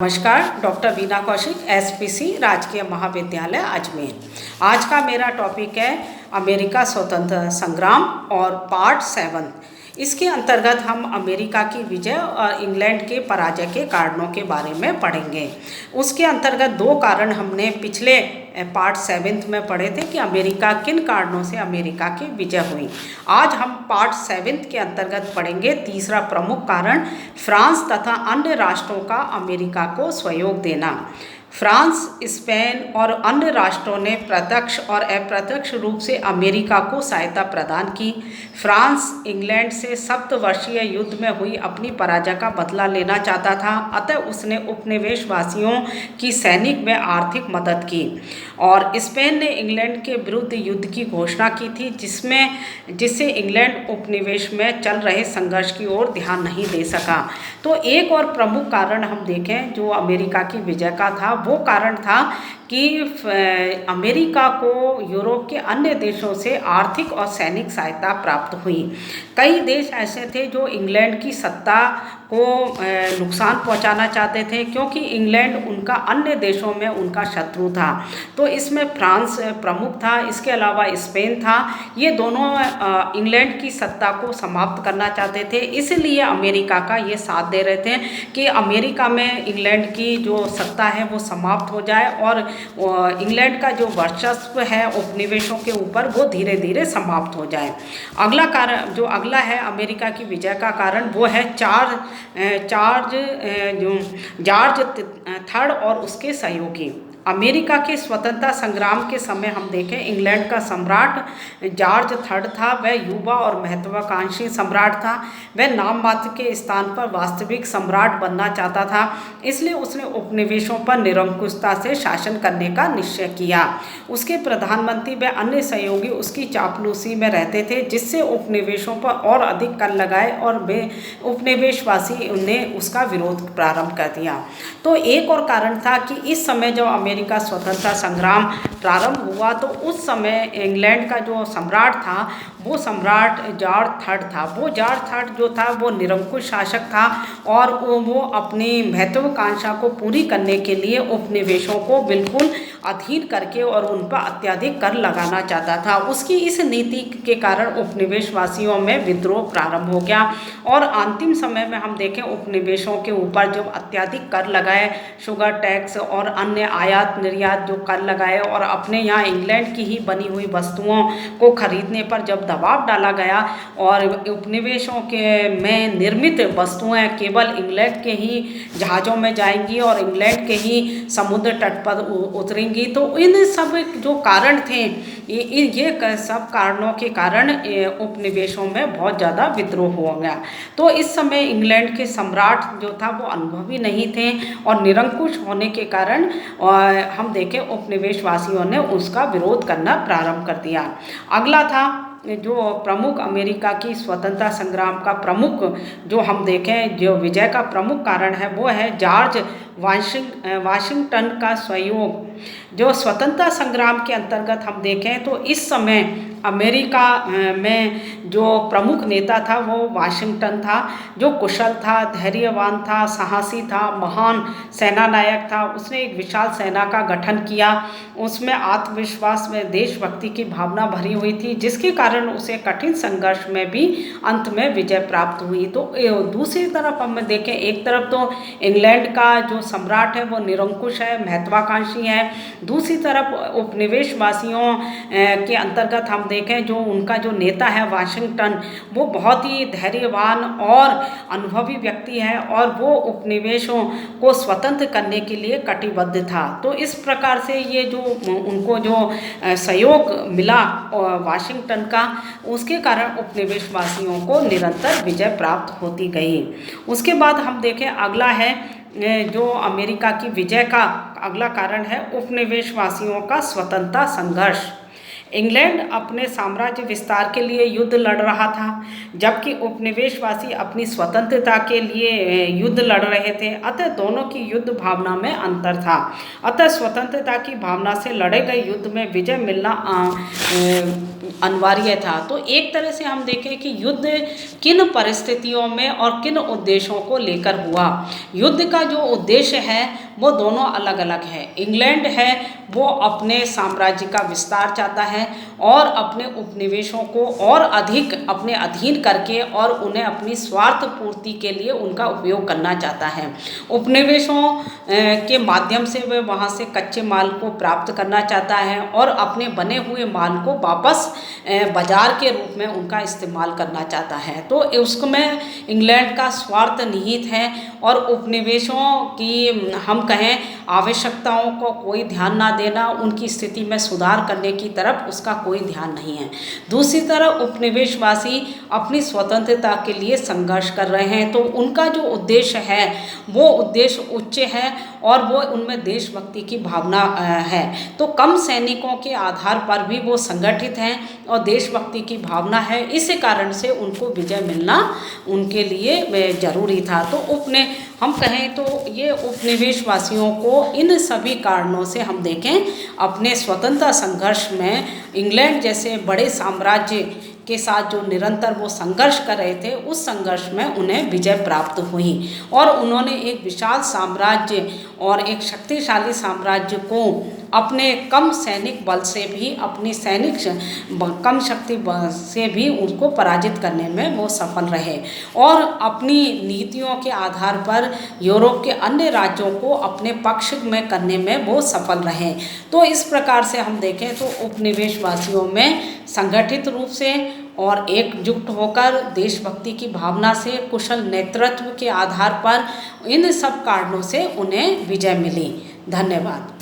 नमस्कार, doctor Veena Kaushik, SPC राजकीय महाविद्यालय अजमेर। आज का मेरा टॉपिक है अमेरिका स्वतंत्रता संग्राम और पार्ट 7। इसके अंतर्गत हम अमेरिका की विजय और इंग्लैंड के पराजय के कारणों के बारे में पढ़ेंगे। उसके अंतर्गत दो कारण हमने पिछले पार्ट 7 में पढ़े थे कि अमेरिका किन कारणों से अमेरिका की विजय हुई। आज हम पार्ट 7 के अंतर्गत पढ़ेंगे तीसरा प्रमुख कारण, फ्रांस तथा अन्य राष्ट्रों का अमेरिका को सहयोग देना। फ्रांस, स्पेन और अन्य राष्ट्रों ने प्रत्यक्ष और अप्रत्यक्ष रूप से अमेरिका को सहायता प्रदान की। फ्रांस इंग्लैंड से 7 वर्षीय युद्ध में हुई अपनी पराजय का बदला लेना चाहता था, अतः उसने उपनिवेशवासियों की सैनिक व आर्थिक मदद की। और स्पेन ने इंग्लैंड के विरुद्ध युद्ध की घोषणा की थी, जिससे इंग्लैंड उपनिवेश में चल रहे संघर्ष की ओर ध्यान नहीं दे सका। तो एक और प्रमुख कारण हम देखें जो अमेरिका की विजय का था, वो कारण था कि अमेरिका को यूरोप के अन्य देशों से आर्थिक और सैनिक सहायता प्राप्त हुई। कई देश ऐसे थे जो इंग्लैंड की सत्ता को नुकसान पहुंचाना चाहते थे, क्योंकि इंग्लैंड उनका अन्य देशों में उनका शत्रु था। तो इसमें फ्रांस प्रमुख था, इसके अलावा स्पेन था। ये दोनों इंग्लैंड की सत्ता को समाप्त करना चाहते थे, इसलिए अमेरिका का ये साथ दे रहे थे कि अमेरिका में इंग्लैंड की जो सत्ता है वो समाप्त हो जाए और इंग्लैंड का जो वर्चस्व है उपनिवेशों के ऊपर वो धीरे धीरे समाप्त हो जाए। अगला कारण जो अगला है अमेरिका की विजय का कारण, वो है जॉर्ज III और उसके सहयोगी। अमेरिका के स्वतंत्रता संग्राम के समय हम देखें, इंग्लैंड का सम्राट जॉर्ज III था। वह युवा और महत्वाकांक्षी सम्राट था। वह नाम मात्र के स्थान पर वास्तविक सम्राट बनना चाहता था, इसलिए उसने उपनिवेशों पर निरंकुशता से शासन करने का निश्चय किया। उसके प्रधानमंत्री व अन्य सहयोगी उसकी चापलूसी में रहते थे, जिससे उपनिवेशों पर और अधिक कर लगाए और वे उपनिवेशवासी ने उसका विरोध प्रारंभ कर दिया। तो एक और कारण था कि इस समय जब अमेरिका स्वतंत्रता संग्राम प्रारंभ हुआ, तो उस समय इंग्लैंड का जो सम्राट था वो सम्राट जॉर्ज III था। वो जॉर्ज III जो था वो निरंकुश शासक था और वो अपनी महत्वाकांक्षा को पूरी करने के लिए उपनिवेशों को बिल्कुल अधीन करके और उन पर अत्यधिक कर लगाना चाहता था। उसकी इस नीति के कारण उपनिवेशवासियों में विद्रोह प्रारंभ हो गया और अंतिम समय में हम देखें उपनिवेशों के ऊपर जब अत्यधिक कर लगाए, शुगर टैक्स और अन्य आयात निर्यात जो कर लगाए और अपने यहाँ इंग्लैंड की ही बनी हुई वस्तुओं को खरीदने पर जब दबाव डाला गया और उपनिवेशों के में निर्मित वस्तुएं केवल इंग्लैंड के ही जहाज़ों में जाएंगी और इंग्लैंड के ही समुद्र तट पर उतरेंगी, तो इन सब जो कारण थे, ये सब कारणों के कारण उपनिवेशों में बहुत ज़्यादा विद्रोह हो गया। तो इस समय इंग्लैंड के सम्राट जो था वो अनुभवी नहीं थे और निरंकुश होने के कारण हम देखें उपनिवेशवासियों ने उसका विरोध करना प्रारंभ कर दिया। अगला था जो प्रमुख अमेरिका की स्वतंत्रता संग्राम का प्रमुख जो हम देखें जो विजय का प्रमुख कारण है, वो है जॉर्ज वाशिंगटन का सहयोग। जो स्वतंत्रता संग्राम के अंतर्गत हम देखें तो इस समय अमेरिका में जो प्रमुख नेता था वो वाशिंगटन था, जो कुशल था, धैर्यवान था, साहसी था, महान सेना नायक था। उसने एक विशाल सेना का गठन किया, उसमें आत्मविश्वास में देशभक्ति की भावना भरी हुई थी, जिसके कारण उसे कठिन संघर्ष में भी अंत में विजय प्राप्त हुई। तो दूसरी तरफ हम देखें, एक तरफ तो इंग्लैंड का जो सम्राट है वो निरंकुश है, महत्वाकांक्षी है, दूसरी तरफ उपनिवेशवासियों के अंतर्गत हम देखें जो उनका जो नेता है वाशिंगटन, वो बहुत ही धैर्यवान और अनुभवी व्यक्ति है और वो उपनिवेशों को स्वतंत्र करने के लिए कटिबद्ध था। तो इस प्रकार से ये जो उनको जो सहयोग मिला वाशिंगटन का, उसके कारण उपनिवेशवासियों को निरंतर विजय प्राप्त होती गई। उसके बाद हम देखें अगला है जो अमेरिका की विजय का अगला कारण है उपनिवेशवासियों का स्वतंत्रता संघर्ष। इंग्लैंड अपने साम्राज्य विस्तार के लिए युद्ध लड़ रहा था, जबकि उपनिवेशवासी अपनी स्वतंत्रता के लिए युद्ध लड़ रहे थे। अतः दोनों की युद्ध भावना में अंतर था। अतः स्वतंत्रता की भावना से लड़े गए युद्ध में विजय मिलना अनिवार्य था। तो एक तरह से हम देखें कि युद्ध किन परिस्थितियों में और किन उद्देश्यों को लेकर हुआ। युद्ध का जो उद्देश्य है वो दोनों अलग अलग है। इंग्लैंड है वो अपने साम्राज्य का विस्तार चाहता है और अपने उपनिवेशों को और अधिक अपने अधीन करके और उन्हें अपनी स्वार्थ पूर्ति के लिए उनका उपयोग करना चाहता है। उपनिवेशों के माध्यम से वह वहाँ से कच्चे माल को प्राप्त करना चाहता है और अपने बने हुए माल को वापस बाजार के रूप में उनका इस्तेमाल करना चाहता है। तो उसमें इंग्लैंड का स्वार्थ निहित है और उपनिवेशों की हम कहें आवश्यकताओं को कोई ध्यान ना देना, उनकी स्थिति में सुधार करने की तरफ उसका कोई ध्यान नहीं है। दूसरी तरफ उपनिवेशवासी अपनी स्वतंत्रता के लिए संघर्ष कर रहे हैं, तो उनका जो उद्देश्य है वो उद्देश्य उच्च है और वो उनमें देशभक्ति की भावना है। तो कम सैनिकों के आधार पर भी वो संगठित हैं और देशभक्ति की भावना है, इसी कारण से उनको विजय मिलना उनके लिए जरूरी था। तो हम कहें तो ये उपनिवेशवासियों को इन सभी कारणों से हम देखें अपने स्वतंत्रता संघर्ष में इंग्लैंड जैसे बड़े साम्राज्य के साथ जो निरंतर वो संघर्ष कर रहे थे, उस संघर्ष में उन्हें विजय प्राप्त हुई और उन्होंने एक विशाल साम्राज्य और एक शक्तिशाली साम्राज्य को अपने कम सैनिक बल से भी, अपनी कम शक्ति बल से भी उनको पराजित करने में वो सफल रहे और अपनी नीतियों के आधार पर यूरोप के अन्य राज्यों को अपने पक्ष में करने में वो सफल रहे। तो इस प्रकार से हम देखें तो उपनिवेशवासियों में संगठित रूप से और एकजुट होकर देशभक्ति की भावना से, कुशल नेतृत्व के आधार पर इन सब कारणों से उन्हें विजय मिली। धन्यवाद।